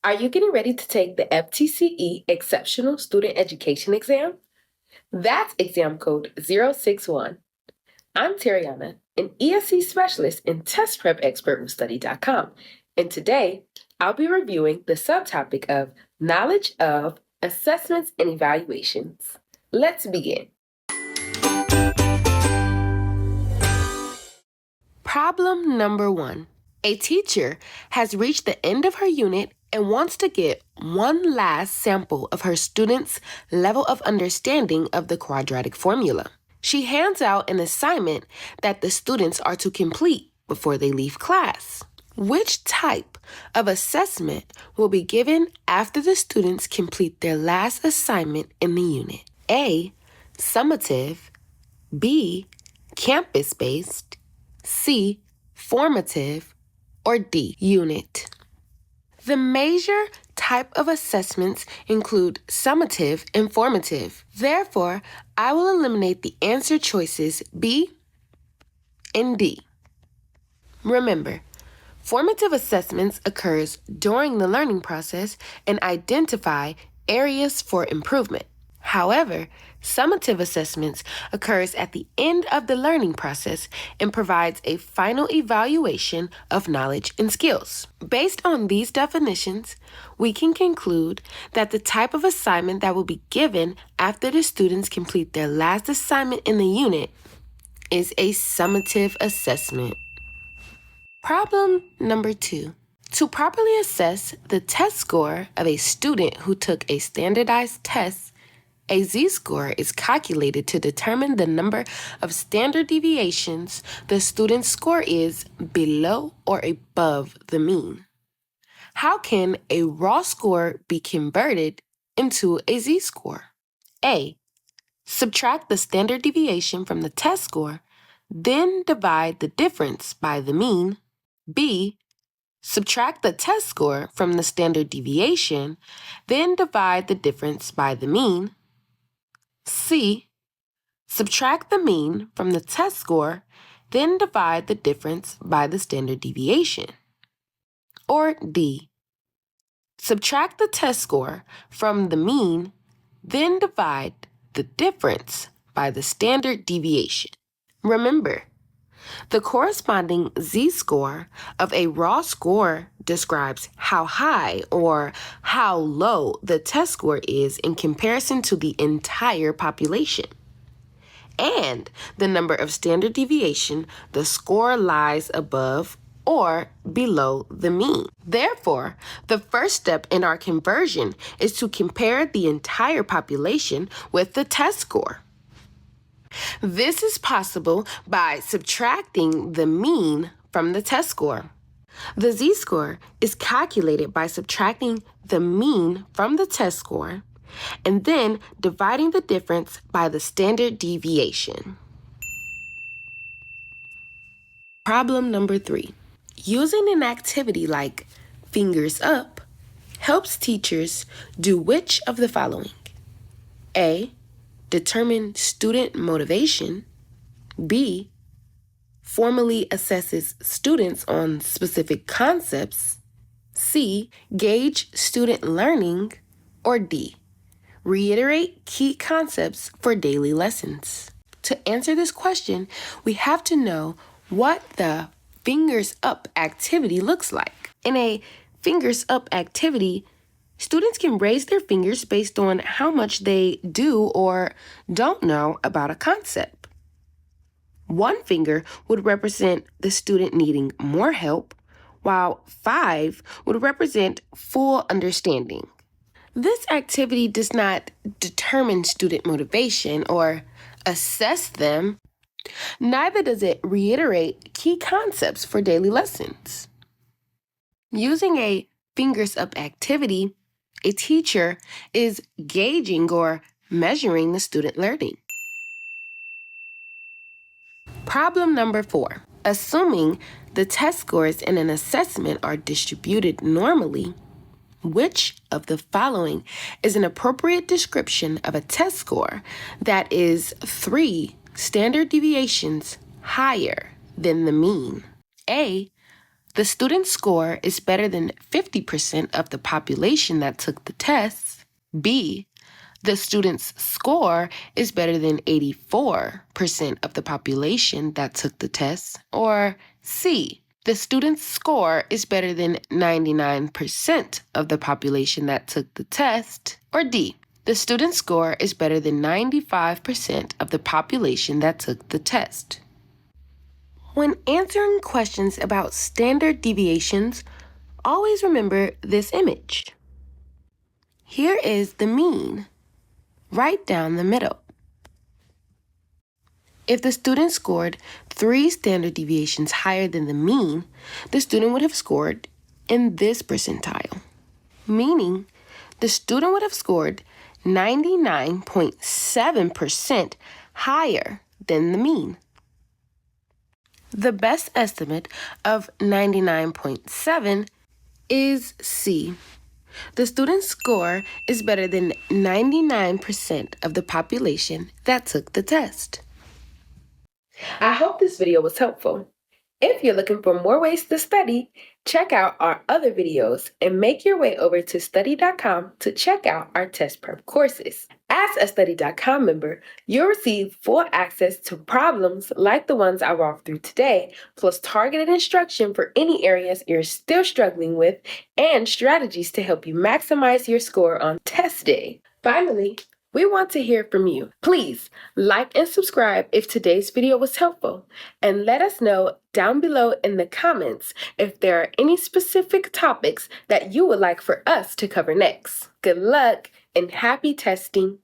Are you getting ready to take the Ftce Exceptional Student Education Exam? That's exam code 061. I'm Terriana, an ESE specialist and test prep expert with Study.com, and today I'll be reviewing the subtopic of knowledge of assessments and evaluations. Let's begin. Problem number 1. A teacher has reached the end of her unit and wants to get one last sample of her students' level of understanding of the quadratic formula. She hands out an assignment that the students are to complete before they leave class. Which type of assessment will be given after the students complete their last assignment in the unit? A. Summative. B. Campus-based. C. Formative. Or D. Unit. The major type of assessments include summative and formative. Therefore, I will eliminate the answer choices B and D. Remember, formative assessments occurs during the learning process and identify areas for improvement. However, summative assessments occurs at the end of the learning process and provides a final evaluation of knowledge and skills. Based on these definitions, we can conclude that the type of assignment that will be given after the students complete their last assignment in the unit is a summative assessment. Problem number 2. To properly assess the test score of a student who took a standardized test, a z-score is calculated to determine the number of standard deviations the student's score is below or above the mean. How can a raw score be converted into a z-score? A. Subtract the standard deviation from the test score, then divide the difference by the mean. B. Subtract the test score from the standard deviation, then divide the difference by the mean. C. Subtract the mean from the test score, then divide the difference by the standard deviation. Or D. Subtract the test score from the mean, then divide the difference by the standard deviation. Remember, the corresponding z-score of a raw score describes how high or how low the test score is in comparison to the entire population. And the number of standard deviation, the score lies above or below the mean. Therefore, the first step in our conversion is to compare the entire population with the test score. This is possible by subtracting the mean from the test score. The z-score is calculated by subtracting the mean from the test score and then dividing the difference by the standard deviation. Problem number 3. Using an activity like fingers up helps teachers do which of the following? A. Determine student motivation. B. Formally assesses students on specific concepts. C. Gauge student learning. Or D. Reiterate key concepts for daily lessons. To answer this question, we have to know what the fingers up activity looks like. In a fingers up activity, students can raise their fingers based on how much they do or don't know about a concept. One finger would represent the student needing more help, while 5 would represent full understanding. This activity does not determine student motivation or assess them. Neither does it reiterate key concepts for daily lessons. Using a fingers up activity, a teacher is gauging or measuring the student learning. Problem number 4. Assuming the test scores in an assessment are distributed normally, which of the following is an appropriate description of a test score that is 3 standard deviations higher than the mean? A. the student's score is better than 50% of the population that took the test. B, the student's score is better than 84% of the population that took the test. Or C, the student's score is better than 99% of the population that took the test. Or D, the student's score is better than 95% of the population that took the test. When answering questions about standard deviations, always remember this image. Here is the mean, right down the middle. If the student scored 3 standard deviations higher than the mean, the student would have scored in this percentile, meaning the student would have scored 99.7% higher than the mean. The best estimate of 99.7 is C. The student's score is better than 99% of the population that took the test. I hope this video was helpful. If you're looking for more ways to study, check out our other videos and make your way over to study.com to check out our test prep courses. As a study.com member, you'll receive full access to problems like the ones I walked through today, plus targeted instruction for any areas you're still struggling with and strategies to help you maximize your score on test day. Finally, we want to hear from you. Please like and subscribe if today's video was helpful, and let us know down below in the comments if there are any specific topics that you would like for us to cover next. Good luck and happy testing!